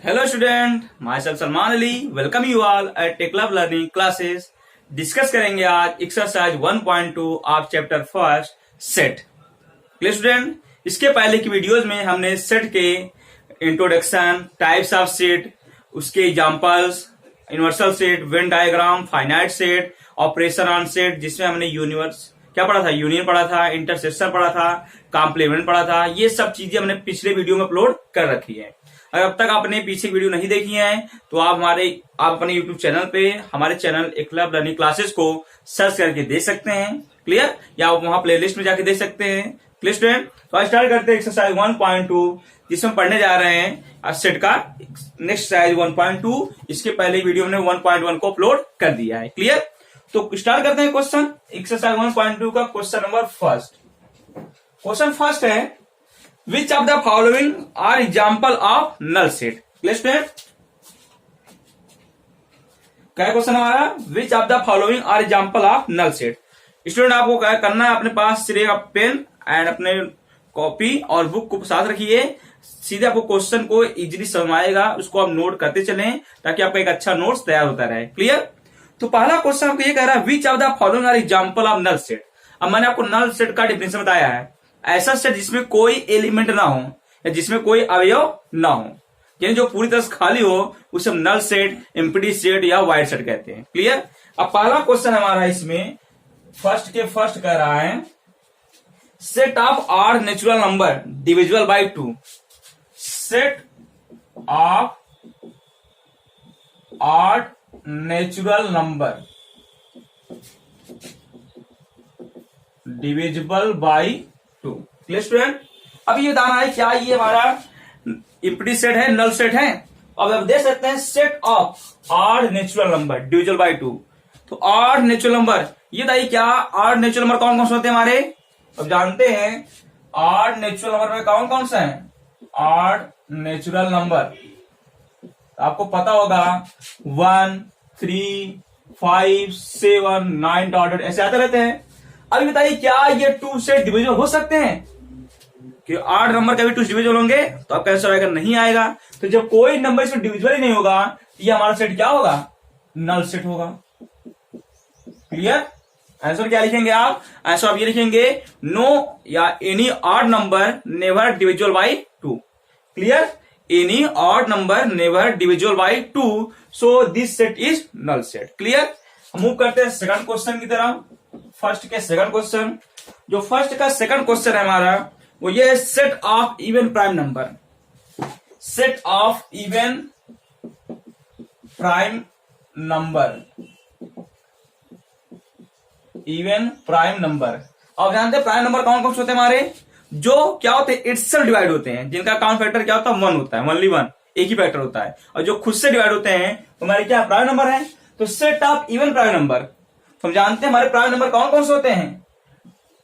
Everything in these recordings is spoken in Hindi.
Hello student, myself Salman Ali welcome you all at tech love learning classes. Discuss करेंगे आज exercise 1.2 of chapter first set. Clear student, इसके पहले की वीडियोस में हमने सेट के इंट्रोडक्शन, टाइप्स ऑफ सेट, उसके examples, universal set, Venn diagram, finite set, operation on set, जिसमें हमने यूनिवर्स क्या पढ़ा था, यूनियन पढ़ा था, इंटरसेक्शन पढ़ा था, कॉम्प्लीमेंट पढ़ा था। ये सब चीजें हमने पिछले वीडियो में अपलोड कर रखी है। अगर अब तक आपने पीछे वीडियो नहीं देखी है तो आप अपने YouTube चैनल पे हमारे चैनल एकलव्य लर्निंग क्लासेस को सर्च करके देख सकते हैं। क्लियर, या आप वहां प्लेलिस्ट में जाके देख सकते हैं। क्लियर स्टूडेंट, तो आज स्टार्ट करते हैं एक्सरसाइज 1.2 जिसमें पढ़ने जा रहे हैं सेट का नेक्स्ट एक्सरसाइज 1.2। इसके पहले वीडियो में 1.1 को अपलोड कर दिया है। क्लियर, तो स्टार्ट करते हैं क्वेश्चन एक्सरसाइज 1.2 का question number first. Question first है Which of the following are example of null set? Clear student? क्या क्वेश्चन हमारा? Which of the following are example of null set? Student आपको क्या करना है, अपने पास सिर्फ आप पेन एंड अपने कॉपी और बुक को साथ रखिए। सीधे आपको क्वेश्चन को इजीली समझ आएगा, उसको आप नोट करते चलें ताकि आपका एक अच्छा नोट्स तैयार होता रहे। क्लियर, तो पहला क्वेश्चन आपको ये कह रहा है which of the following are example of null set. अब मैंने आपको नल सेट का डिफिनेशन बताया है, ऐसा सेट जिसमें कोई एलिमेंट ना हो या जिसमें कोई अवयव ना हो, यानी जो पूरी तरह से खाली हो उसे हम नल सेट, एम्प्टी सेट या वाइड सेट कहते हैं। क्लियर, अब पहला क्वेश्चन हमारा इसमें फर्स्ट कह रहा है set of our natural number divisible by 2। Set of our natural number divisible by 2। Clear student, अब ये बताना है क्या ये हमारा एम्प्टी सेट है, नल सेट है। अब आप देख सकते हैं set of our natural number divisible by 2। तो आर नेचुरल नंबर, ये बताइए क्या आर नेचुरल नंबर कौन कौन से होते हैं हमारे। अब जानते हैं आर नेचुरल नंबर में कौन कौन से हैं। आर नेचुरल नंबर आपको पता होगा 1, 3, 5, 7, 9 डॉटेड ऐसे आते रहते हैं। अभी बताइए क्या ये 2 से डिविजिबल हो सकते हैं कि 8 नंबर कभी 2 से डिविजिबल होंगे, तो आपका आंसर आएगा नहीं आएगा। तो जब कोई नंबर इसमें डिविजिबल ही नहीं होगा तो ये हमारा सेट क्या होगा, नल सेट होगा। क्लियर, आंसर क्या लिखेंगे आप, आंसर आप ये लिखेंगे नो या any odd number never divisible by 2। Clear, any odd number never divisible by 2, so this set is null set. Clear, हम मूव करते हैं सेकंड क्वेश्चन की तरफ। फर्स्ट के सेकंड क्वेश्चन, जो फर्स्ट का सेकंड क्वेश्चन है हमारा वो ये है set of even prime number. Set of even prime number, even prime number. अब जानते हैं प्राइम नंबर कौन कौन से होते हैं हमारे, जो क्या होते हैं इटसेल्फ डिवाइड होते हैं, जिनका काउंट फैक्टर क्या होता है 1 होता है, ओनली 1, एक ही फैक्टर होता है। और जो खुद से डिवाइड होते हैं तो हमारे क्या प्राइम नंबर है। तो set of even prime number, हम जानते हैं हमारे प्राइम नंबर कौन कौन से होते हैं,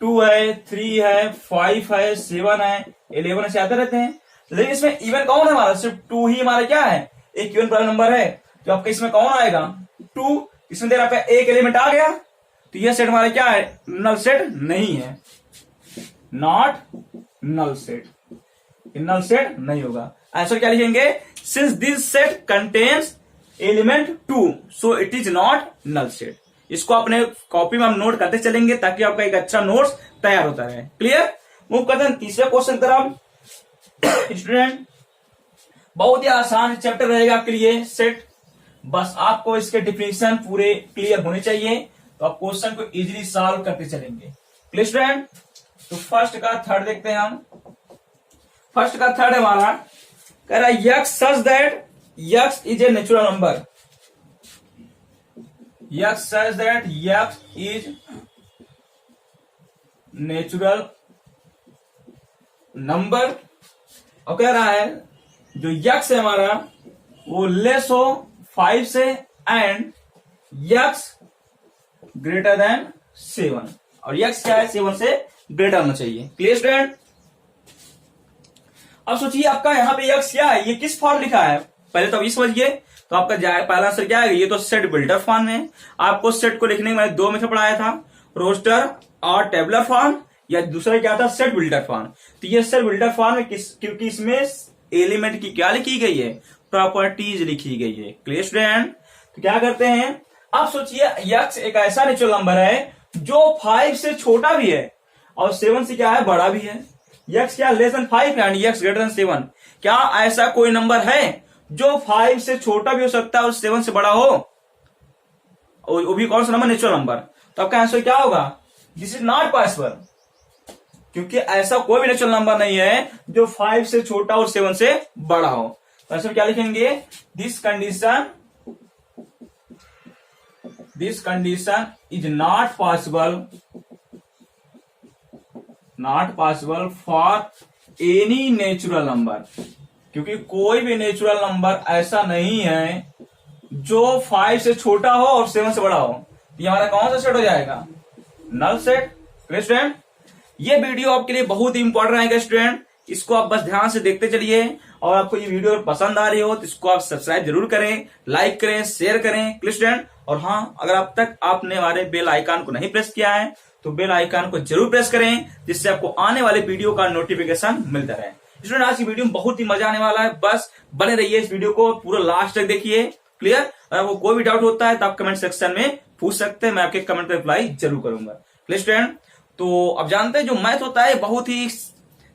2 है, 3 है, 5 है, 7 है, 11 ऐसे आते रहते हैं। लेकिन इसमें इवन कौन है हमारा, सिर्फ 2 ही हमारा क्या है, एक इवन प्राइम नंबर है। तो आपका इसमें कौन आएगा 2, इसमें देर आपका एक एलिमेंट आ गया, तो यह सेट हमारा क्या है, नल सेट नहीं है, not null set, null set नहीं होगा। आंसर क्या लिखेंगे, since this set contains element 2 so it is not null set. इसको अपने कॉपी में हम नोट करते चलेंगे ताकि आपका एक अच्छा नोट्स तैयार होता रहे। क्लियर, मूव करते हैं तीसरे क्वेश्चन तरफ। स्टूडेंट, बहुत ही आसान चैप्टर रहेगा आपके लिए सेट, बस आपको इसके डिफिनेशन पूरे क्लियर होने चाहिए तो आप क्वेश्चन को इजीली सॉल्व करते चलेंगे। क्लियर स्टूडेंट, तो फर्स्ट का थर्ड देखते हैं हम। फर्स्ट का थर्ड हमारा कह रहा है x such that x is a natural number. X says that X is natural number। और कह रहा है जो X है हमारा वो लेस हो 5 से एंड X ग्रेटर देन 7, और X क्या है 7 से ग्रेटर होना चाहिए। क्लियर स्टूडेंट, अब सोचिए आपका यहाँ पे X क्या है, ये किस फॉर्म लिखा है, पहले तो अभी समझिए। तो आपका पहला आंसर क्या है, ये तो सेट बिल्डर फॉर्म है। आपको सेट को लिखने में 2 मेथड पढ़ाया था, रोस्टर और टेबलर फॉर्म, या दूसरा क्या था सेट बिल्डर फॉर्म। तो ये सेट बिल्डर फॉर्म है क्योंकि इसमें एलिमेंट की क्या लिखी गई है, प्रॉपर्टीज लिखी गई है। Clear student? तो क्या करते हैं, आप सोचिए यक्स एक ऐसा नेचुरल नंबर है जो 5 से छोटा भी है और 7 से क्या है, बड़ा भी है। यक्स क्या less than 5 and x greater than 7। क्या ऐसा कोई नंबर है जो 5 से छोटा भी हो सकता है और 7 से बड़ा हो? और वो भी कौन सा नंबर, नेचुरल नंबर। तो आपका आंसर क्या होगा, दिस इज नॉट पॉसिबल, क्योंकि ऐसा कोई भी नेचुरल नंबर नहीं है जो 5 से छोटा और 7 से बड़ा हो। तो आंसर क्या लिखेंगे, this condition is not possible for any natural number, क्योंकि कोई भी नेचुरल नंबर ऐसा नहीं है जो 5 से छोटा हो और 7 से बड़ा हो। ये हमारा कौन सा सेट हो जाएगा, नल सेट। स्टूडेंट, ये वीडियो आपके लिए बहुत ही इंपॉर्टेंट रहेगा स्टूडेंट, इसको आप बस ध्यान से देखते चलिए। और आपको ये वीडियो पसंद आ रही हो तो इसको आप सब्सक्राइब जरूर करें, लाइक करें, शेयर करें। Clear student? और हाँ, अगर अब तक आपने हमारे बेल आइकन को नहीं प्रेस किया है तो बेल आइकन को जरूर प्रेस करें, जिससे आपको आने वाले वीडियो का नोटिफिकेशन मिलता रहे। स्टूडेंट, आज की वीडियो में बहुत ही मजा आने वाला है, बस बने रहिए इस वीडियो को पूरा लास्ट तक देखिए। क्लियर? अगर आपको कोई भी डाउट होता है तो आप कमेंट सेक्शन में पूछ सकते हैं, मैं आपके कमेंट पर रिप्लाई जरूर करूंगा। Clear student? तो अब जानते हैं जो मैथ होता है बहुत ही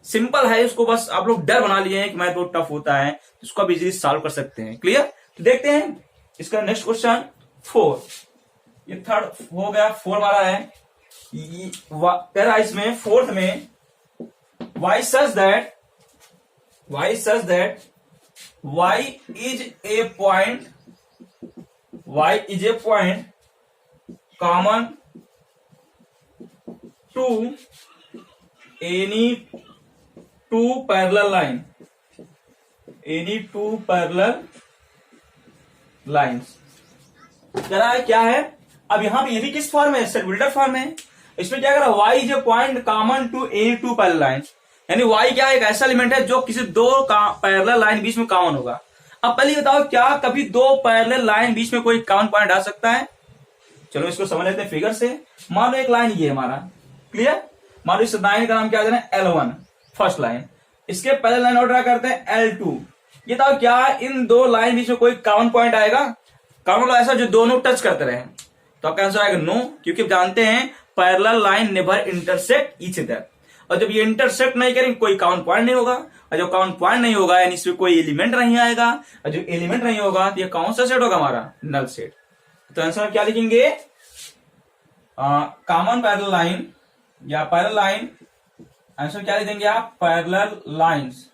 सिंपल है, उसको बस आप लोग डर बना लिए हैं कि मैथ बहुत टफ होता है, इसको आप इजीली सॉल्व कर सकते हैं। क्लियर? तो देखते हैं इसका नेक्स्ट क्वेश्चन 4। ये थर्ड हो गया, 4 हमारा है। कह रहा है इसमें फोर्थ में y such that y is a point common to any two parallel lines। कह रहा है क्या है, अब यहां पे ये भी किस फॉर्म है, सेट बिल्डर फॉर्म है। इसमें क्या कर रहा है, y is a point common to any two parallel lines, यानी y क्या एक ऐसा एलिमेंट है जो किसी दो पैरेलल लाइन बीच में कॉमन होगा। अब पहले बताओ, क्या कभी दो पैरेलल लाइन बीच में कोई कॉमन पॉइंट आ सकता है? चलो इसको समझ लेते हैं फिगर से। मान लो एक लाइन ये हमारा, क्लियर? मान लो इस लाइन का नाम क्या देना है, L1 फर्स्ट लाइन। इसके पहले लाइन और ड्रा करते हैं L2। ये बताओ क्या इन दो लाइन बीच में कोई कॉमन पॉइंट आएगा? कॉमन ऐसा जो दोनों टच करते रहे, तो आपका आंसर आएगा नो, क्योंकि जानते हैं parallel line never intersect each other. और जब ये इंटरसेक्ट नहीं करेंगे कोई कॉमन पॉइंट नहीं होगा, और जो कॉमन पॉइंट नहीं होगा यानी इसमें कोई एलिमेंट नहीं आएगा, और जो एलिमेंट नहीं होगा तो ये कौन सा सेट होगा हमारा, नल सेट। तो आंसर क्या लिखेंगे, कॉमन पैरेलल लाइन या पैरेलल लाइन। आंसर क्या लिखेंगे आप, parallel lines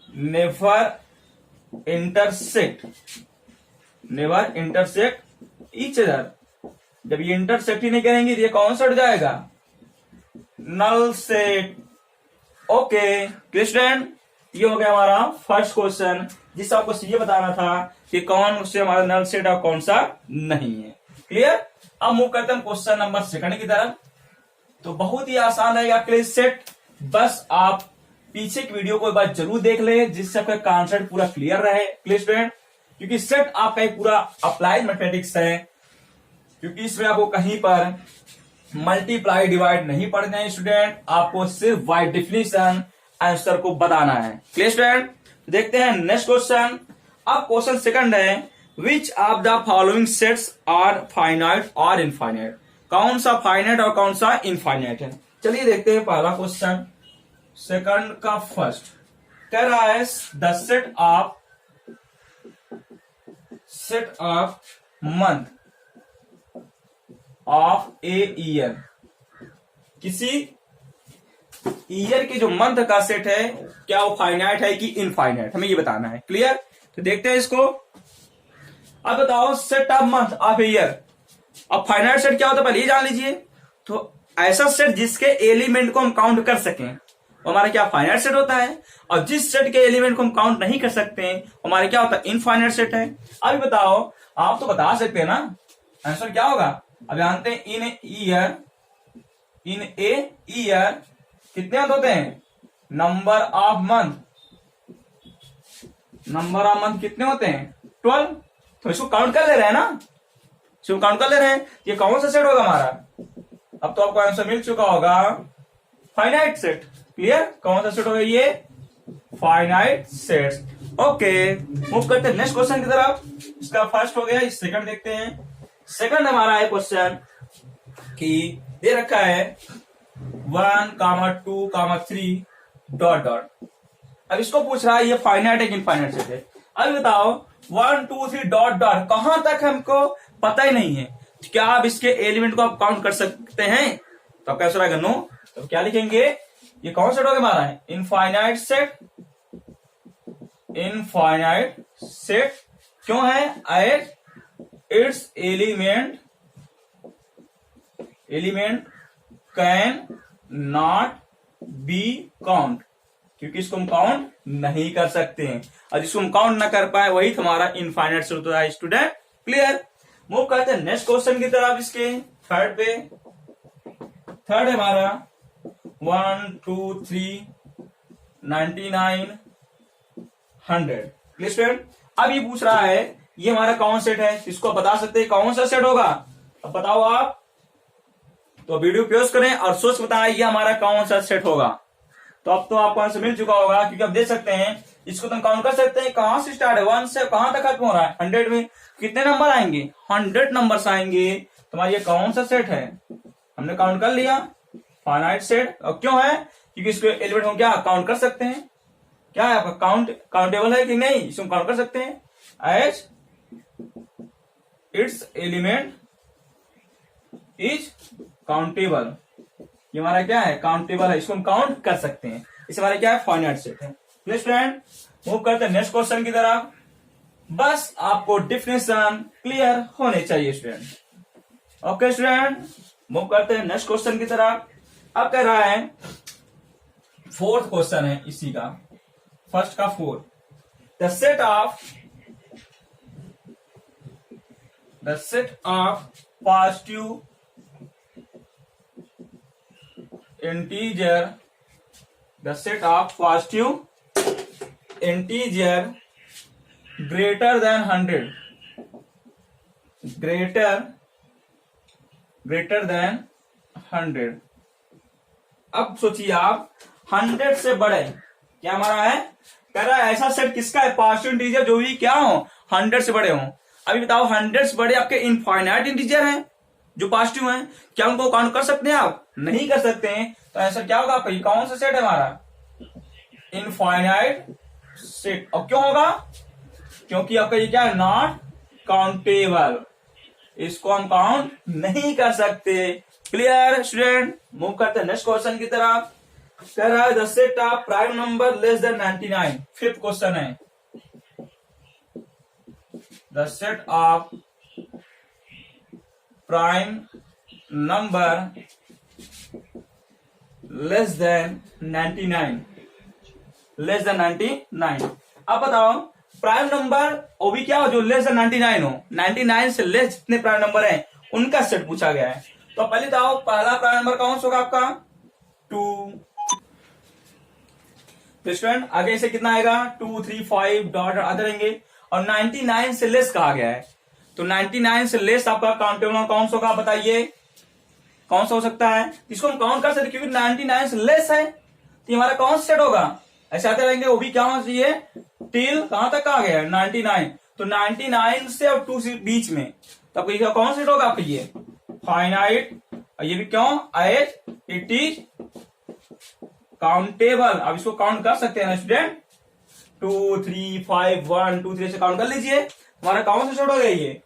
never intersect each other. जब ये इंटरसेक्ट ही नहीं करेंगे तो ये कौन सा हो जाएगा, null set. Okay clear student? ये हो गया हमारा फर्स्ट क्वेश्चन, जिससे आपको ये बताना था कि कौन से हमारा नल सेट और कौन सा नहीं है। क्लियर? अब मूव करते हैं क्वेश्चन नंबर 2 की तरफ। तो बहुत ही आसान रहेगा क्लियर सेट, बस आप पीछे की वीडियो को एक बार जरूर देख ले, जिससे आपका कॉन्सेप्ट पूरा क्लियर रहे। Clear student? क्योंकि सेट आपका एक पूरा अप्लाइड मैथमेटिक्स है, क्योंकि इसमें आपको कहीं पर मल्टीप्लाई डिवाइड नहीं पढ़ना है स्टूडेंट, आपको सिर्फ बाय डेफिनेशन आंसर को बताना है। Clear student? देखते हैं नेक्स्ट क्वेश्चन। अब क्वेश्चन 2 है, which of the following sets are finite और इनफाइनाइट। कौन सा फाइनाइट और कौन सा इनफाइनाइट है? चलिए देखते हैं पहला क्वेश्चन, सेकंड का फर्स्ट। कह रहा है the set of month of a year. किसी ईयर के जो मंथ का सेट है, क्या वो फाइनाइट है कि इनफाइनाइट, हमें ये बताना है। क्लियर? तो देखते हैं इसको। अब बताओ set of month of year. अब फाइनाइट सेट क्या होता है पहले ये जान लीजिए। तो ऐसा सेट जिसके एलिमेंट को हम काउंट कर सकें वो हमारा क्या, फाइनाइट सेट होता है। और जिस सेट के एलिमेंट को हम काउंट नहीं कर सकते हमारा क्या होता है, इनफाइनाइट सेट है। अभी बताओ, आप तो बता सकते हैं ना आंसर क्या होगा। अब जानते हैं इन ए ईयर कितने मंथ होते हैं, नंबर ऑफ मंथ कितने होते हैं, 12। तो इसको काउंट कर ले रहे हैं ना, इसको काउंट कर ले रहे हैं। ये कौन सा सेट होगा हमारा, अब तो आपको आंसर मिल चुका होगा, फाइनाइट सेट। क्लियर? कौन सा सेट होगा ये, फाइनाइट सेट। ओके, मूव करते हैं नेक्स्ट क्वेश्चन की तरफ। इसका फर्स्ट हो गया, इस सेकंड देखते हैं। सेकंड हमारा है क्वेश्चन कि दे रखा है 1, 2, 3 डॉट डॉट। अब इसको पूछ रहा है ये फाइनाइट है कि इनफाइनाइट सेट है। अब बताओ 1, 2, 3 डॉट डॉट कहां तक हमको पता ही नहीं है, तो क्या आप इसके एलिमेंट को आप काउंट कर सकते हैं? तो आप कैसे रहेगा नो, तो क्या लिखेंगे, ये कौन सेट हो गया हमारा है इनफाइनाइट सेट। इनफाइनाइट सेट क्यों है, as its element can not be count, क्योंकि इसको हम काउंट नहीं कर सकते हैं, और जिसको हम काउंट ना कर पाए वही तुम्हारा इनफाइनाइट सेट होता है। Student clear? मूव करते हैं नेक्स्ट क्वेश्चन की तरफ। इसके थर्ड पे, थर्ड है हमारा 1, 2, 3, 99, 100। Clear student? अब ये पूछ रहा है ये हमारा कौन सेट है, इसको बता सकते हैं कौन सा सेट होगा? अब बताओ आप, तो वीडियो पॉज करें और सोच बताएं ये हमारा कौन सा सेट होगा। तो अब तो आपको आंसर मिल चुका होगा, क्योंकि आप देख सकते हैं इसको तुम काउंट कर सकते हैं कहां से स्टार्ट है, 1 से कहां तक खत्म हो रहा है, 100 में कितने नंबर आएंगे, 100 नंबर्स आएंगे। तुम्हारा ये कौन सा सेट है, हमने काउंट कर लिया, फाइनाइट सेट। और क्यों है, क्योंकि इसके एलिमेंट हम क्या काउंट कर सकते हैं, क्या है आपका काउंटेबल है कि नहीं, इसको काउंट कर सकते हैं as its element is countable. ये हमारा क्या है, काउंटेबल है, इसको हम काउंट कर सकते हैं, इस हमारा क्या है फाइनाइट सेट है। प्लीज फ्रेंड मूव करते हैं नेक्स्ट क्वेश्चन की तरफ। बस आपको डिफिनेशन क्लियर होने चाहिए स्टूडेंट। ओके स्टूडेंट, मूव करते हैं नेक्स्ट क्वेश्चन की तरफ। अब कह रहा है फोर्थ क्वेश्चन है इसी का, फर्स्ट का fourth, the set of positive integer, the set of positive integer greater than 100, greater than 100। अब सोचिए आप 100 से बड़े क्या हमारा है, कह रहा है ऐसा सेट किसका है, पॉजिटिव इंटीजर जो भी क्या हो 100 से बड़े हो। अभी बताओ 100 से बड़े आपके इनफाइनाइट इंटीजर हैं जो पॉजिटिव हैं, क्या उनको काउंट कर सकते हैं आप? नहीं कर सकते हैं। तो आंसर क्या होगा आपका, कौन सा सेट है हमारा, इनफाइनाइट सेट। और क्यों होगा, क्योंकि आपका ये क्या है, नॉट काउंटेबल, इसको हम काउंट नहीं कर सकते। Clear student? मूव करते हैं नेक्स्ट क्वेश्चन की तरफ। कह रहा है the set of prime number less than 99। Fifth question है, the set of prime number less than 99, less than 99। अब बताओ प्राइम नंबर वो भी क्या हो जो लेस देन 99 हो, 99 से लेस जितने प्राइम नंबर हैं उनका सेट पूछा गया है। तो पहले बताओ पहला प्राइम नंबर कौन सा होगा आपका, 2। तो स्टूडेंट आगे से कितना आएगा, 2, 3, 5 डॉट आते रहेंगे। और 99 से लेस कहा गया है, तो 99 से लेस आपका काउंटेबल कौन सा होगा, बताइए कौन सा हो सकता है, इसको हम काउंट कर सकते क्योंकि 99 से लेस है, तो हमारा कौन सा सेट होगा, ऐसे आते रहेंगे। वो भी क्या होना चाहिए, टिल कहां तक आ गया 99, तो 99 से और 2 से बीच में, तो आपको ये कौन सा सेट होगा आपको, ये फाइनाइट। और ये भी क्यों, एज इट इज काउंटेबल। अब इसको काउंट कर सकते हैं ना स्टूडेंट, 2, 3, 5, 1, 2, 3 से काउंट कर लीजिए। हमारा कौन सा सेट हो गया, ये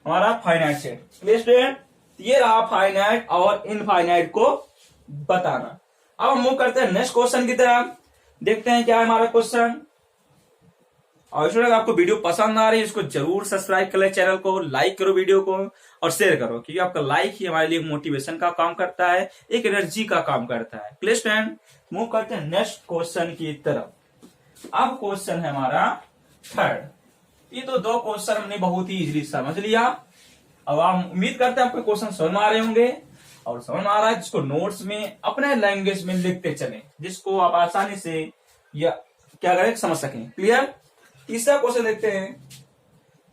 हमारा फाइनाइट सेट। Clear student? ये रहा फाइनाइट और इनफाइनाइट को बताना। अब हम मूव करते हैं नेक्स्ट क्वेश्चन की तरफ, देखते हैं क्या है हमारा क्वेश्चन। और अगर आपको वीडियो पसंद आ रही है इसको जरूर सब्सक्राइब कर ले चैनल को, लाइक करो वीडियो को और शेयर करो, क्योंकि आपका लाइक ही हमारे लिए मोटिवेशन का काम करता है, एक एनर्जी का काम करता है। Clear student? मूव करते हैं नेक्स्ट क्वेश्चन की तरफ। अब क्वेश्चन है हमारा थर्ड। ये तो दो क्वेश्चन हमने बहुत ही इजीली समझ लिया। अब आप उम्मीद करते हैं आपको क्वेश्चन समझ में आ रहे होंगे, और समझ में आ रहा है जिसको नोट्स में अपने लैंग्वेज में लिखते चले, जिसको आप आसानी से या क्या करें समझ सकें। क्लियर? तीसरा क्वेश्चन देखते हैं।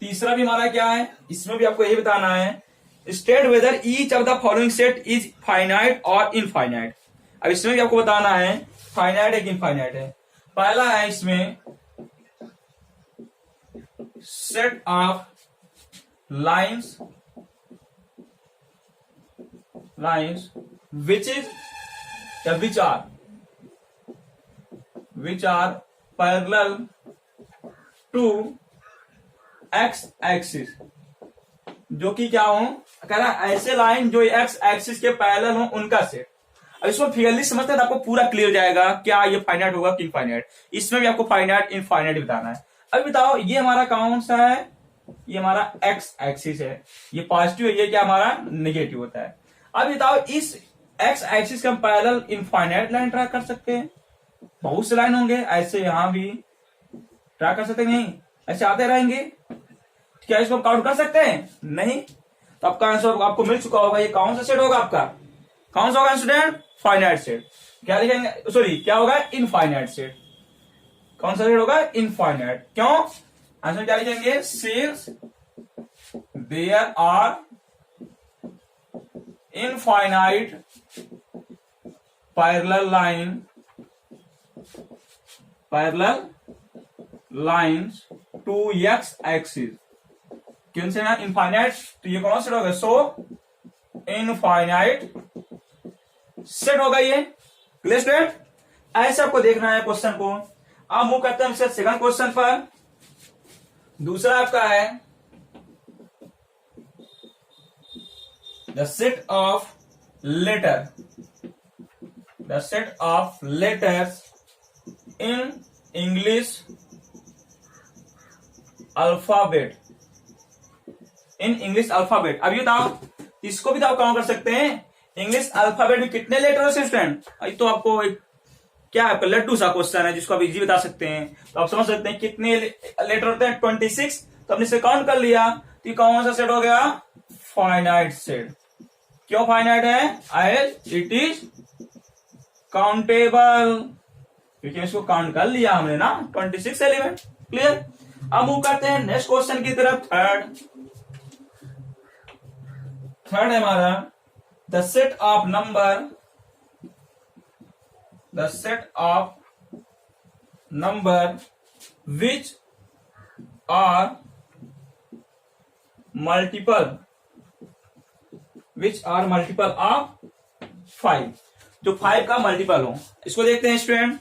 तीसरा भी हमारा क्या है, इसमें भी आपको यही बताना है, state whether each of the following set is finite और इनफाइनाइट। अब इसमें भी आपको बताना है फाइनाइट है कि इनफाइनाइट है। पहला है इसमें set of lines which is या which are parallel to x axis, जो कि क्या हो, कह रहा है ऐसे लाइन जो x एक्सिस के पैरेलल हो उनका सेट। अब इसको फिगरली समझते हैं तो आपको पूरा क्लियर हो जाएगा क्या ये फाइनाइट होगा कि इनफाइनाइट। इसमें भी आपको फाइनाइट इनफाइनाइट बताना है। अब बताओ ये हमारा कौन सा है, ये हमारा x एक्सिस है, ये पॉजिटिव है, ये क्या हमारा नेगेटिव होता है। अब बताओ इस x एक्सिस के हम पैरेलल इनफाइनाइट लाइन ट्रैक कर सकते हैं, बहुत से लाइन होंगे ऐसे, यहां भी ट्रैक कर सकते हैं, नहीं ऐसे आते रहेंगे, क्या इसको काउंट कर सकते हैं, नहीं। तो आपका आंसर आपको मिल चुका होगा, ये कौन सा सेट होगा आपका, कौन सा होगा स्टूडेंट, फाइनाइट सेट। क्या लिखेंगे, सॉरी क्या होगा, इनफाइनाइट सेट। कौन सा सेट होगा, इनफाइनाइट। क्यों, आंसर क्या लिखेंगे, since there are infinite parallel lines to x axis, क्यों से ना इनफाइनाइट, तो ये कौन सेट होगा, सो इनफाइनाइट सेट होगा ये। क्लियर स्टूडेंट, ऐसे आपको देखना है क्वेश्चन को। अब मूव करते हैं सेकंड क्वेश्चन पर। दूसरा आपका है the set of letters in English alphabet, अभी बताओ इसको भी तो आप काउंट कर सकते हैं। इंग्लिश अल्फाबेट में कितने लेटर होते हैं स्टूडेंट, तो आपको एक क्या है, लड्डू सा क्वेश्चन है जिसको आप इजी बता सकते हैं। तो आप समझ सकते हैं कितने लेटर होते हैं, 26। तो हमने इसे काउंट कर लिया, तो ये कौन सा सेट हो गया, फाइनाइट सेट। क्यों फाइनाइट है, एज इट इज काउंटेबल, क्योंकि इसको काउंट कर लिया हमने ना, 26 एलिमेंट। क्लियर। अब मूव करते हैं नेक्स्ट क्वेश्चन की तरफ। थर्ड है हमारा the set of number which are multiple of 5, जो 5 का मल्टीपल हो। इसको देखते हैं student,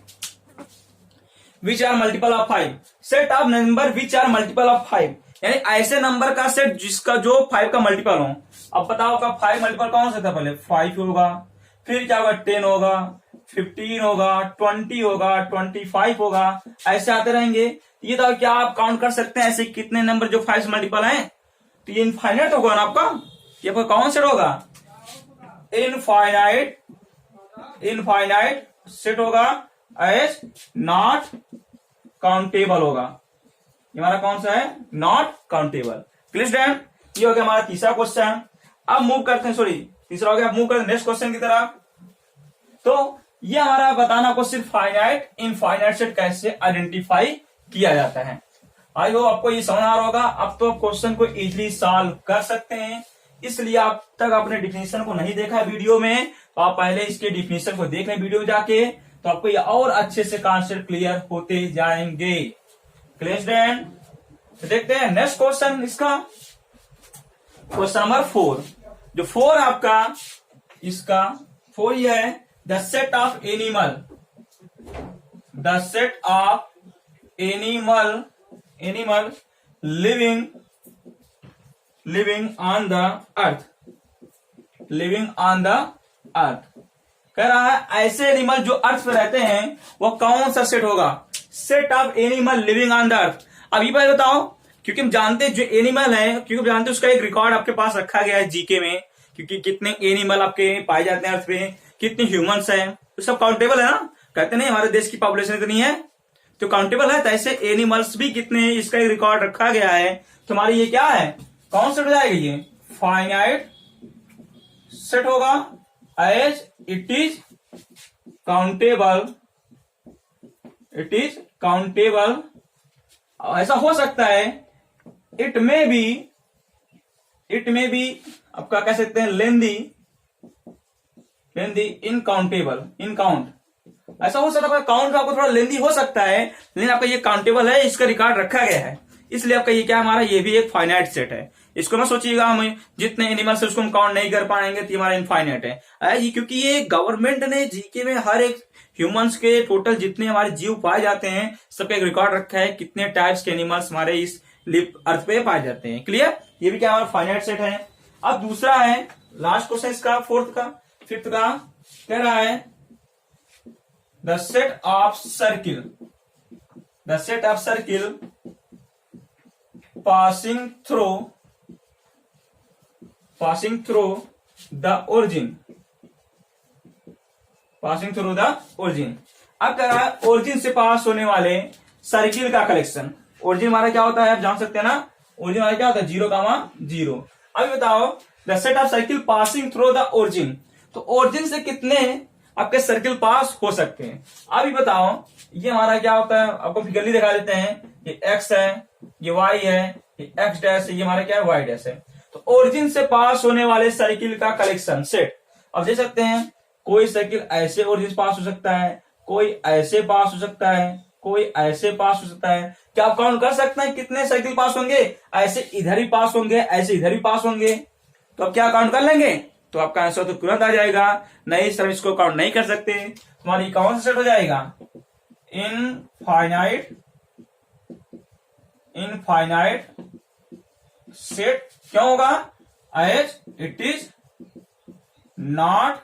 which are multiple of 5, set of number which are multiple of 5, यानी ऐसे नंबर का सेट जिसका जो 5 का मल्टीपल हो। अब बताओ का 5 मल्टीपल कौन सा था, पहले 5 होगा, फिर क्या होगा 10 होगा, 15 होगा, 20 होगा, 25 होगा, ऐसे आते रहेंगे। ये तो क्या आप काउंट कर सकते हैं ऐसे कितने नंबर जो 5 मल्टीपल हैं, तो ये इनफाइनाइट होगा ना आपका, ये कौन सेट होगा, इनफाइनाइट सेट होगा, एज नॉट काउंटेबल होगा। ये हमारा कौन सा है, नॉट काउंटेबल। क्लियर स्टूडेंट, ये हो गया हमारा तीसरा क्वेश्चन। अब मूव करते हैं, सॉरी तीसरा हो गया, अब मूव करते हैं नेक्स्ट क्वेश्चन की तरफ। तो ये हमारा बताना आपको सिर्फ फाइनाइट इनफाइनाइट सेट कैसे आइडेंटिफाई किया जाता है। आई होप आपको ये समझ आ रहा होगा। अब तो क्वेश्चन को इजीली सॉल्व कर सकते हैं, इसलिए आप तक आपने डिफिनेशन को नहीं देखा है वीडियो में, तो आप पहले इसके डिफिनेशन को देख लें वीडियो में जाके, तो आपको ये और अच्छे से कॉन्सेप्ट क्लियर होते जाएंगे। क्लियर स्टूडेंट, तो देखते हैं नेक्स्ट क्वेश्चन, इसका क्वेश्चन नंबर 4। जो 4 आपका, इसका 4 ये है the set of animal living on the earth, कह रहा है ऐसे एनिमल जो अर्थ पे रहते हैं वो कौन सा सेट होगा, set of animal living on the earth. अब ये बात बताओ, क्योंकि हम जानते हैं जो एनिमल है, क्योंकि हम जानते हैं उसका एक रिकॉर्ड आपके पास रखा गया है जीके में, क्योंकि कितने एनिमल आपके पाए जाते हैं अर्थ पे, कितने ह्यूमंस हैं, तो सब काउंटेबल है ना। कहते नहीं हमारे देश की पॉपुलेशन इतनी है तो काउंटेबल है, तो ऐसे एनिमल्स भी कितने, इसका एक रिकॉर्ड रखा गया है। तुम्हारी ये क्या है, कौन सेट हो जाएगा, ये फाइनाइट सेट होगा, एज इट इज काउंटेबल। ऐसा हो सकता है इट में भी आपका कह सकते हैं लेंदी इनकाउंटेबल, ऐसा हो सकता है काउंट आपको थोड़ा लेंदी हो सकता है, लेकिन आपका ये काउंटेबल है, इसका रिकॉर्ड रखा गया है। इसलिए आपका ये क्या है, हमारा ये भी एक फाइनाइट सेट है। इसको ना सोचिएगा हम जितने एनिमल्स है उसको हम काउंट नहीं कर पाएंगे तो हमारा इनफाइनाइट है ये, क्योंकि ये गवर्नमेंट ने जीके में हर एक ह्यूमंस के टोटल जितने हमारे जीव पाए जाते हैं सबका एक रिकॉर्ड रखा है, कितने टाइप्स के एनिमल्स हमारे इस अर्थ पे पाए जाते हैं। क्लियर, ये भी क्या हमारा फाइनाइट सेट है। अब दूसरा है लास्ट क्वेश्चन इसका, फिफ्थ का कह रहा है the set of circle passing through the origin। अब कह रहा है ओरिजिन से पास होने वाले सर्किल का कलेक्शन। ओरिजिन हमारा क्या होता है आप जान सकते हैं ना, ओरिजिन हमारा क्या होता है 0,0। अभी बताओ the set of circle passing through the origin, तो ओरिजिन से कितने आपके सर्किल पास हो सकते हैं। अभी बताओ ये हमारा क्या होता है, आपको फिगरली दिखा देते हैं। ये एक्स है, ये वाई है, ये एक्स डैश है, ये हमारा क्या है वाई डैश है। तो ओरिजिन से पास होने वाले सर्किल का कलेक्शन सेट। अब देख सकते हैं कोई सर्किल ऐसे ओरिजिन पास हो सकता है, कोई ऐसे पास हो सकता है, कोई ऐसे पास हो सकता है। क्या आप काउंट कर सकते हैं कितने सर्किल पास होंगे, ऐसे इधर ही पास होंगे, ऐसे इधर ही पास होंगे, तो अब क्या काउंट कर लेंगे, तो आपका आंसर तो तुरंत आ जाएगा। नहीं सर इसको काउंट नहीं कर सकते, तुम्हारी कौन सा सेट हो जाएगा, इनफाइनाइट सेट। क्यों होगा, as it is not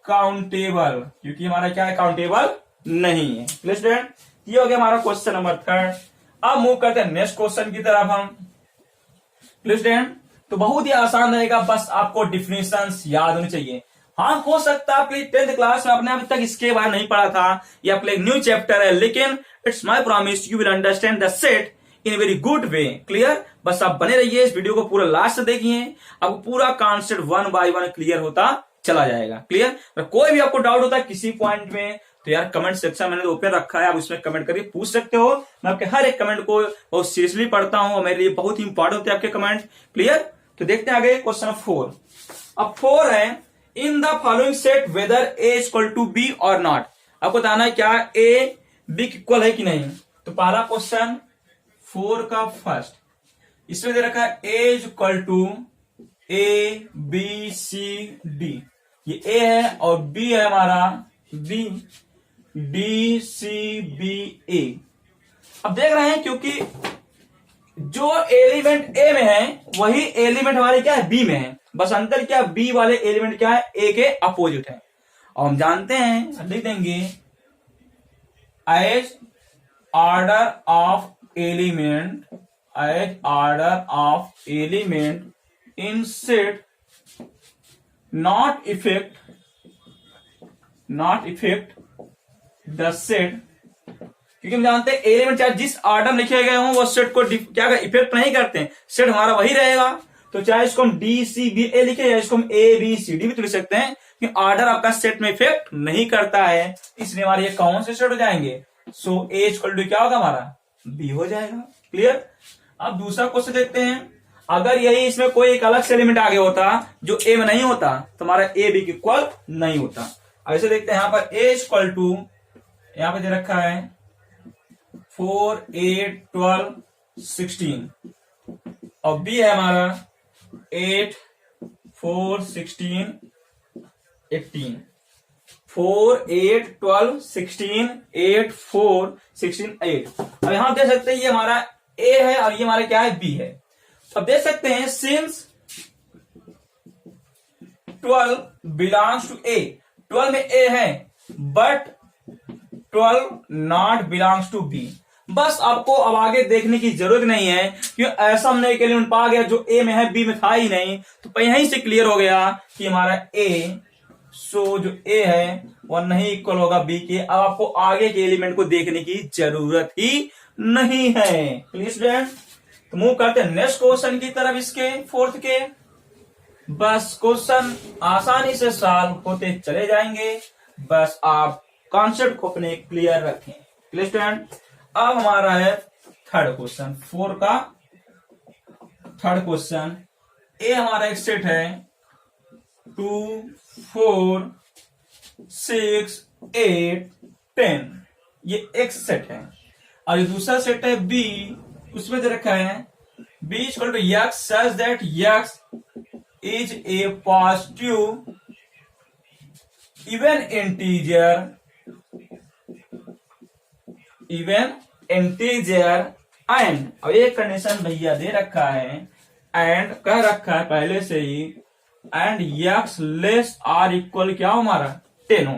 countable, क्योंकि हमारा क्या है काउंटेबल नहीं है। क्लियर स्टूडेंट, ये हो गया हमारा क्वेश्चन नंबर 3। अब मूव करते हैं नेक्स्ट क्वेश्चन की तरफ हम। क्लियर स्टूडेंट, तो बहुत ही आसान रहेगा, बस आपको डिफिनेशंस याद होनी चाहिए। हाँ हो सकता है आपके 10th क्लास में आपने अभी तक इसके बारे नहीं पढ़ा था, ये आपके एक न्यू चैप्टर है, लेकिन it's my promise you will understand the set in very good way. Clear, बस आप बने रहिए, इस वीडियो को पूरा लास्ट से देखिए, आपको पूरा कॉन्सेप्ट 1 by 1 क्लियर होता चला जाएगा। क्लियर, तो कोई भी आपको डाउट होता है किसी पॉइंट में तो यार कमेंट सेक्शन मैंने ओपन रखा है, आप उसमें कमेंट करके पूछ सकते हो। मैं आपके हर एक कमेंट को बहुत सीरियसली पढ़ता हूं और मेरे लिए बहुत ही इंपॉर्टेंट होते हैं आपके कमेंट। क्लियर, तो देखते हैं आगे क्वेश्चन 4। अब 4 है in the following set whether a equal to b और नॉट। आपको बताना है क्या ए बी इक्वल है कि नहीं। तो पहला क्वेश्चन 4 का फर्स्ट, इसमें दे रखा है A equal to A B C D, ये ए है और बी है हमारा B, D C B A. अब देख रहे हैं क्योंकि जो एलिमेंट ए में है वही एलिमेंट हमारे क्या है बी में है, बस अंतर क्या बी वाले एलिमेंट क्या है ए के अपोजिट है। और हम जानते हैं लिख देंगे as order of element in set not effect the set, क्योंकि हम जानते हैं एलिमेंट चाहे जिस ऑर्डर में लिखे गए हों वो सेट को क्या इफेक्ट नहीं करते हैं, सेट हमारा वही रहेगा। तो चाहे इसको हम डी सी बी ए लिखे या इसको हम ए बी सी डी भी तो लिख सकते हैं, कि ऑर्डर आपका सेट में इफेक्ट नहीं करता है, इसलिए हमारे ये कौन से सेट हो जाएंगे। सो ए इक्वल टू क्या होगा हमारा बी हो जाएगा। क्लियर, अब दूसरा क्वेश्चन देखते हैं, अगर यही इसमें कोई एक अलग से एलिमेंट आगे होता जो ए में नहीं होता तो हमारा ए बी इक्वल नहीं होता। ऐसे देखते हैं यहां पर ए इक्वल टू यहां पे दे रखा है 4 8 12 16 और बी है हमारा 8 4 16 18, 4 8 12 16 8 4 16 8। अब यहां देख सकते हैं ये हमारा ए है और ये हमारा क्या है बी है। अब देख सकते हैं सिंस 12 बिलोंग्स टू ए, 12 में ए है but 12 not belongs to b. बस आपको अब आगे देखने की जरूरत नहीं है क्योंकि ऐसा हमने एक एलिमेंट पा गया जो ए में है बी में था ही नहीं, तो यहीं से क्लियर हो गया कि हमारा ए, सो जो ए है वह नहीं इक्वल होगा बी के। अब आपको आगे के एलिमेंट को देखने की जरूरत ही नहीं है। प्लीज स्टूडेंट, तो मूव करते हैं नेक्स्ट क्वेश्चन की तरफ, इसके 4th के। बस क्वेश्चन आसानी से सॉल्व होते चले जाएंगे, बस आप कॉन्सेप्ट को अपने क्लियर रखें। क्लियर स्टूडेंट, अब हमारा है 3rd क्वेश्चन, 4 का 3rd क्वेश्चन। ए हमारा एक सेट है 2 4 6 8 10, ये एक सेट है। और ये दूसरा सेट है बी, उसमें दे रखा है b equal to x such that x is a positive even integer and, अब एक कंडीशन भैया दे रखा है एंड कह रखा है पहले से ही, and X less or equal क्या हो हमारा 10 हो।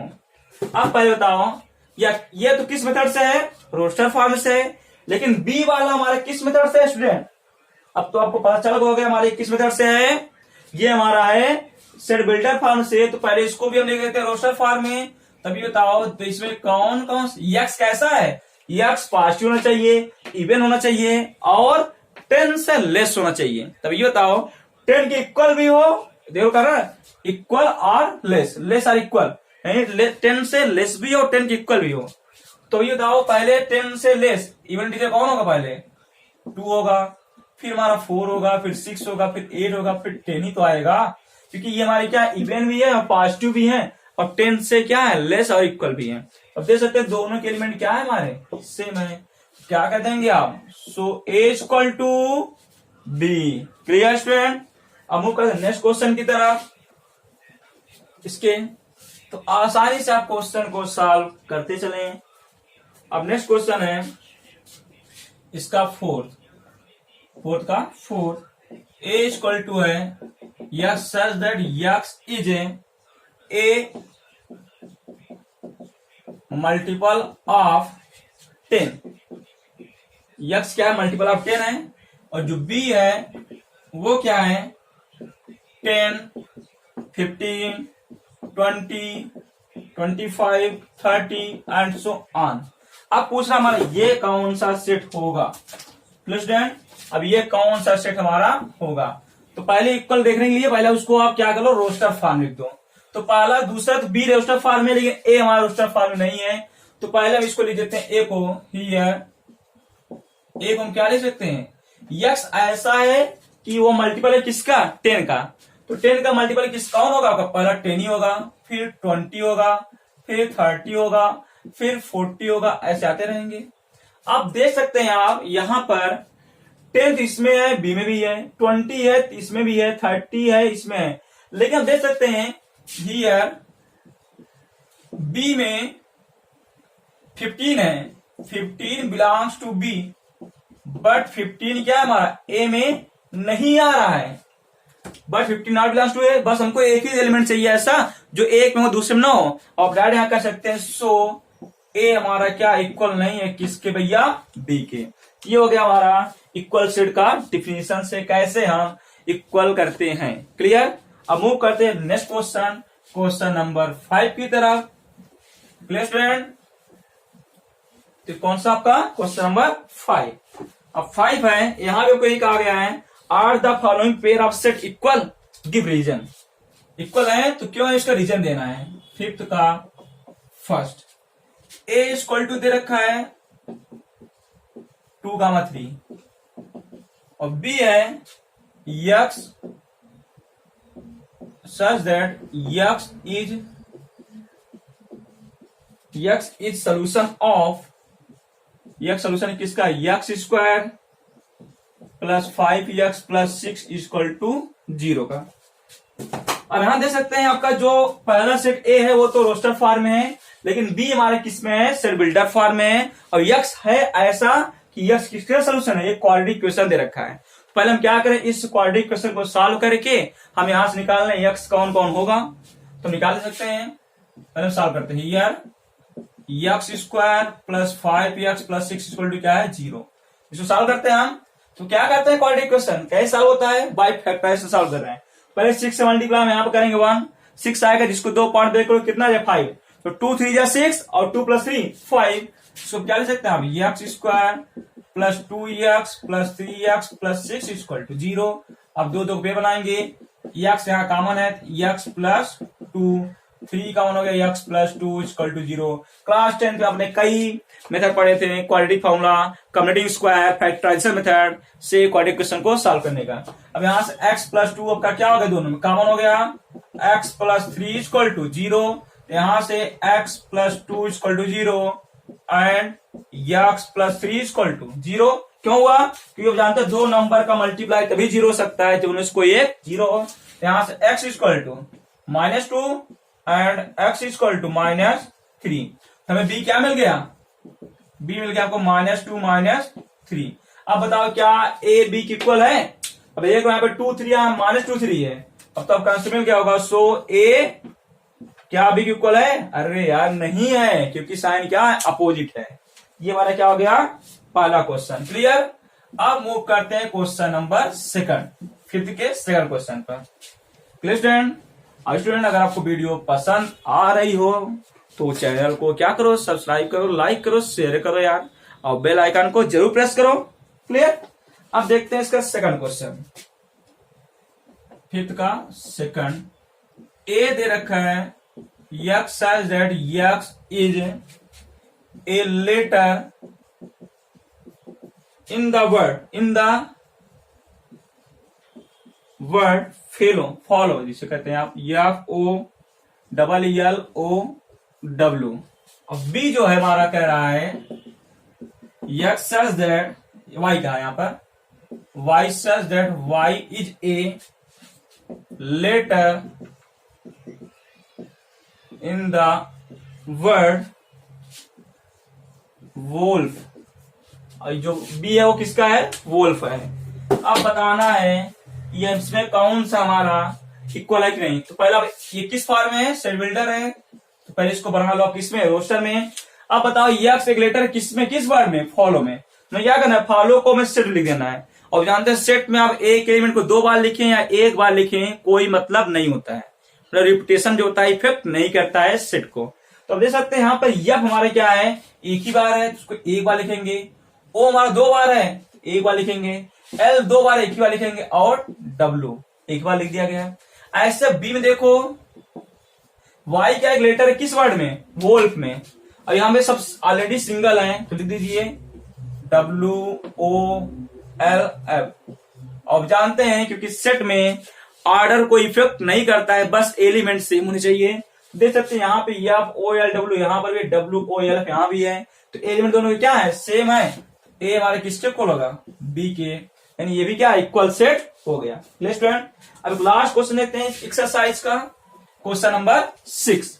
अब पहले बताओ ये तो किस मेथड से है, रोस्टर फॉर्म से, लेकिन बी वाला हमारा किस मेथड से है स्टूडेंट? अब तो आपको पता चल गया हमारे किस मेथड से है, ये हमारा है सेट बिल्डर फॉर्म से। तो पहले इसको भी हम लिख देते हैं रोस्टर फॉर्म में। तभी बताओ तो इसमें कौन कौन एक्स कैसा है, एक्स पॉजिटिव होना चाहिए, इवन होना चाहिए और 10 से लेस होना चाहिए। तब ये बताओ 10 के इक्वल भी हो, देखो कर रहा है इक्वल और लेस आर इक्वल, 10 से लेस भी हो 10 के इक्वल भी हो। तो ये बताओ पहले 10 से लेस इवन इंटीजर कौन होगा, पहले 2 होगा, फिर हमारा 4 होगा, फिर 6 होगा, फिर 8 होगा, फिर 10 ही तो आएगा, क्योंकि ये हमारी क्या इवन भी है और पॉजिटिव भी है और 10 से क्या है लेस और इक्वल भी है। अब देख सकते हैं दोनों के एलिमेंट क्या है हमारे सेम है, क्या कर देंगे आप, so A equal to B. Clear student? अब मूव करते हैं नेक्स्ट क्वेश्चन की तरफ इसके, तो आसानी से आप क्वेश्चन को सॉल्व करते चले। अब नेक्स्ट क्वेश्चन है इसका फोर्थ का ए इक्वल टू है X such that x is A multiple of 10। X क्या है, मल्टीपल ऑफ 10 है, और जो बी है वो क्या है 10, 15, 20, 25, 30 एंड सो ऑन। अब पूछ रहा हमारा ये कौन सा सेट होगा स्टूडेंट, अब ये कौन सा सेट हमारा होगा। तो पहले इक्वल देखने के लिए पहले उसको आप क्या कर लो, रोस्टर फॉर्म लिख दो। तो पहला दूसरा तो बी रोस्टर फॉर्म में, लेकिन ए हमारा रोस्टर फॉर्म में नहीं है, तो पहले हम इसको लिख देते हैं ए को हियर। ए को हम क्या लिख सकते हैं, एक्स ऐसा है कि वो मल्टीपल है किसका 10 का, तो 10 का मल्टीपल किस कौन होगा आपका, पहला 10 ही होगा, फिर 20 होगा, फिर 30 होगा, फिर 40 होगा, ऐसे आते रहेंगे। आप देख सकते हैं आप यहां पर 10 इसमें है, बी में भी है, 20 है इसमें भी है, 30 है इसमें है, लेकिन हम देख सकते हैं हियर बी में 15 है, 15 बिलोंग्स टू बी, बट 15 क्या है हमारा ए में नहीं आ रहा है, बट 15 नॉट बिलोंग्स टू ए। बस हमको एक ही एलिमेंट चाहिए ऐसा जो एक में हो दूसरे में ना हो, और डायरेक्ट यहां कर सकते हैं सो ए हमारा क्या इक्वल नहीं है किसके भैया, बी के। ये हो गया हमारा इक्वल सेट का डिफिनेशन से कैसे हम इक्वल करते हैं। क्लियर? अब मूव करते हैं नेक्स्ट क्वेश्चन नंबर 5 की तरफ। Clear student? तो कौन सा आपका क्वेश्चन नंबर 5। अब 5 है, यहां पे कोई कहा गया है are the following pair of set equal, give reason. Equal है तो क्यों इसका रीजन देना है। 5th का फर्स्ट ए इक्वल टू दे रखा है 2, 3 और बी है X such that x is solution of, X solution किसका, X square plus 5x plus 6 equal to 0 का। अब यहां देख सकते हैं आपका जो पहला सेट ए है वो तो रोस्टर फॉर्म में है, लेकिन बी हमारे किस में है, सेट बिल्डर फॉर्म में है, और एक्स है ऐसा कि एक्स किसका सोल्यूशन है, ये क्वाड्रेटिक इक्वेशन दे रखा है। पहले हम क्या करें, इस क्वाड्रेटिक इक्वेशन को सॉल्व करके हम यहां से निकाल लें एक्स कौन कौन होगा, तो निकाल सकते हैं। पहले हम सॉल्व करते हैं, यार x square plus 5x plus 6 equal to क्या है 0। इसको सॉल्व करते हैं हम, तो क्या करते हैं क्वाड्रेटिक इक्वेशन कैसे सॉल्व होता है, बाय फैक्टराइजेशन से सॉल्व कर रहे हैं। पहले 6 से मल्टीप्लाई हम यहाँ पे करेंगे 1, 6 आएगा, जिसको 2 पार्ट ब्रेक करो कितना है 5, तो 2 3 जा 6 और 2 प्लस 3 5। इसको क्या लिख सकते हैं आप, x square plus 2x plus 3x plus 6 equal to 0। अब दो पे बनाएंगे, एक्स यहाँ कॉमन है, एक्स प्लस 2, 3 कॉमन हो गया, x plus 2 equal to 0। Class 10 में आपने कई मेथड पढ़े थे, quadratic formula, community square, factorisation method से क्वाड्रेटिक क्वेश्चन को सॉल्व करने का। अब यहां से x प्लस 2 आपका क्या हो गया, दोनों में कॉमन हो गया, x प्लस 3 इक्वल टू 0, यहां से x plus 2 equal to 0, and x plus 3 equal to 0। क्यों हुआ? क्योंकि आप जानते हैं दो नंबर का मल्टीप्लाई तभी 0 हो सकता है जब उनमें से कोई एक 0 हो। यहां से x equal to -2 and x equal to -3। हमें b क्या मिल गया? b मिल गया आपको -2 -3। अब बताओ क्या a b की इक्वल है? अब एक यहाँ पे 2 3 -2 3 है। अब तो आपका आंसर मिल क्या होगा? सो a क्या b की इक्वल है? अरे यार नहीं है, क्योंकि साइन क्या है? अपोजिट है। ये हमारा क्या हो गया? पहला क्वेश्चन। क्लियर? अब मूव करते हैं क्वेश्चन नंबर सेकंड, फिफ्थ के सेकंड क्वेश्चन पर। Clear student? और स्टूडेंट अगर आपको वीडियो पसंद आ रही हो तो चैनल को क्या करो? सब्सक्राइब करो, लाइक करो, शेयर करो यार, और बेल आइकन को जरूर प्रेस करो। क्लियर? अब देखते हैं इसका सेकंड क्वेश्चन, फिफ्थ का सेकंड। ए दे रखा है x says that x is a letter in the word follow जिसे कहते हैं आप FOLLOW। अब B जो है हमारा कह रहा है x says that y का है यहां पर, y says that y is a letter in the word wolf। और जो बी है वो किसका है? वोल्फ है। अब बताना है ये इसमें कौन सा हमारा इक्वल है कि नहीं। तो पहला ये किस फॉर्म में है? सेट बिल्डर है, तो पहले इसको बना लो किसमें? रोस्टर में। अब बताओ यक्स एक लेटर किसमें, किस वर्ड में? फॉलो में। तो क्या करना है? फॉलो को में सेट लिख देना है। और जानते हैं सेट में आप एक एलिमेंट को 2 बार लिखें या एक बार लिखें कोई मतलब नहीं होता है, रिपीटेशन जो होता है इफेक्ट नहीं करता है सेट को। तो अब देख सकते हैं यहाँ पर यफ हमारा क्या है? एक ही बार है, उसको एक बार लिखेंगे। ओ हमारा 2 बार है, एक बार लिखेंगे। एल 2 बार, एक ही बार लिखेंगे। और डब्ल्यू एक बार लिख दिया गया। ऐसे बी में देखो वाई क्या एक लेटर है किस वर्ड में? वोल्फ में। और यहाँ पे सब ऑलरेडी सिंगल है, तो लिख दीजिए WOLF। अब जानते हैं क्योंकि सेट में ऑर्डर कोई इफेक्ट नहीं करता है, बस एलिमेंट सेम होने चाहिए। देख सकते हैं यहाँ पे FOLW, यहाँ पर भी WOLF यहाँ भी है, तो एलिमेंट दोनों के क्या है? सेम है। ए हमारे किसके इक्वल होगा? बी के, यानी ये भी क्या इक्वल सेट हो गया। Clear student? अब लास्ट क्वेश्चन देखते हैं एक्सरसाइज का, क्वेश्चन नंबर 6।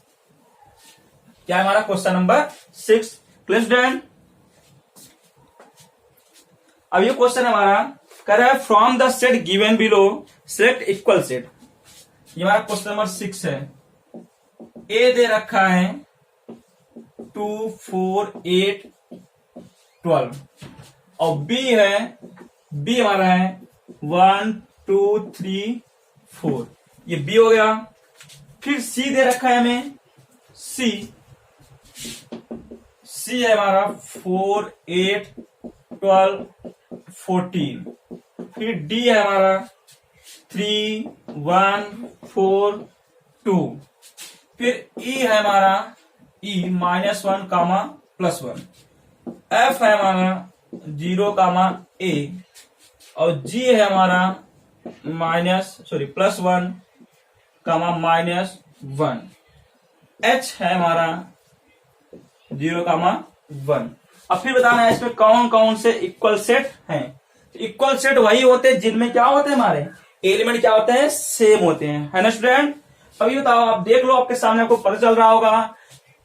क्या है हमारा क्वेश्चन नंबर 6? Clear student? अब ये क्वेश्चन हमारा कर रहा है from the set given below select equal set. ये हमारा क्वेश्चन नंबर 6 है। ए दे रखा है 2 4 8 12 और बी है, बी हमारा है 1 2 3 4। ये बी हो गया। फिर सी दे रखा है हमें, सी है हमारा 4 8 12 14। फिर डी है हमारा 3 1 4 2। फिर ई है हमारा ई -1 +1। एफ है हमारा 0 A और जी है हमारा +1 -1। एच है हमारा 0 1। अब फिर बताना है इसमें कौन कौन से इक्वल सेट हैं। इक्वल सेट वही होते हैं जिनमें क्या होते हैं? हमारे एलिमेंट क्या होते हैं? सेम होते हैं, है ना स्टूडेंट? अभी बताओ, आप देख लो, आपके सामने आपको पता चल रहा होगा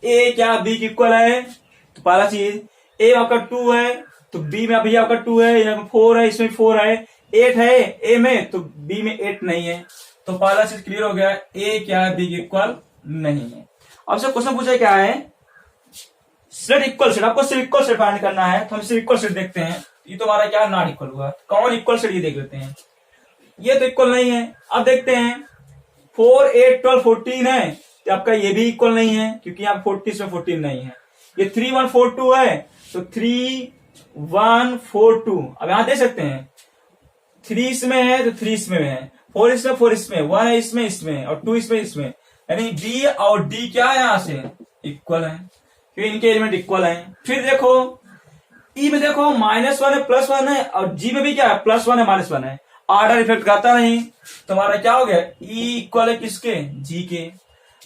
ए क्या बी की इक्वल है। तो पहला चीज ए आपका 2 है, तो बी में अभी आपका 2 है, यहाँ 4 है, इसमें 4 है। 8 है ए में, तो बी में 8 नहीं है। तो पहला चीज क्लियर हो गया, ए क्या है बी की इक्वल नहीं है। अब से क्वेश्चन पूछा क्या है? सेट इक्वल सेट, आपको सिर्फ इक्वल सेट फाइंड करना है, तो हम सिर्फ इक्वल सेट देखते हैं। ये तो हमारा क्या नॉट इक्वल हुआ। कौन इक्वल सेट ये देख लेते हैं। ये तो इक्वल नहीं है। अब देखते हैं 4 8 12 14 है, तो आपका ये भी इक्वल नहीं है क्योंकि यहाँ 40 में 14 नहीं है। ये 3 1 4 2 है, तो 3 1 4 2। अब यहां देख सकते हैं 3 इसमें है तो 3 इसमें है, 4 इसमें 4 इसमें, 1 है इसमें इसमें और 2 इसमें इसमें, यानी बी और डी क्या है यहां से इक्वल है क्योंकि इनके एलिमेंट इक्वल हैं। फिर देखो ई में देखो -1 है +1 है और जी में भी क्या है +1 है -1 है। ऑर्डर इफेक्ट करता नहीं, तो हमारा क्या हो गया? ई इक्वल है किसके? जी के।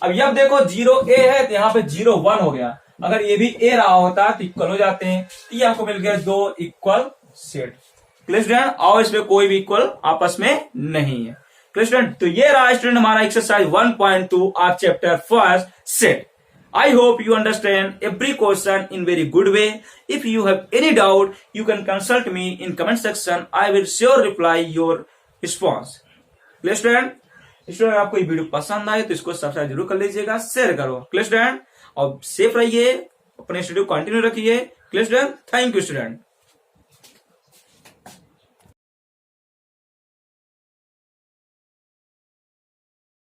अब जब देखो 0 ए है तो यहाँ पे 0 1 हो गया। अगर ये भी ए रहा होता तो इक्वल हो जाते हैं। तो ये आपको मिल गया 2 इक्वल सेट। क्लियर स्टूडेंट, और इसमें कोई भी इक्वल आपस में नहीं है। क्लियर स्टूडेंट, तो ये रहा स्टूडेंट हमारा exercise 1.2 of chapter first set. I hope you understand every question in very good way. If you have any doubt, you can consult me in comment section. I will sure reply your response. Clear student? Student आपको ये वीडियो पसंद आए तो इसको सब्सक्राइब जरूर कर लीजिएगा, शेयर करो। क्लियर स्टूडेंट, और सेफ रहिए, अपने स्टडी को कंटिन्यू रखिए। Clear student, thank you student.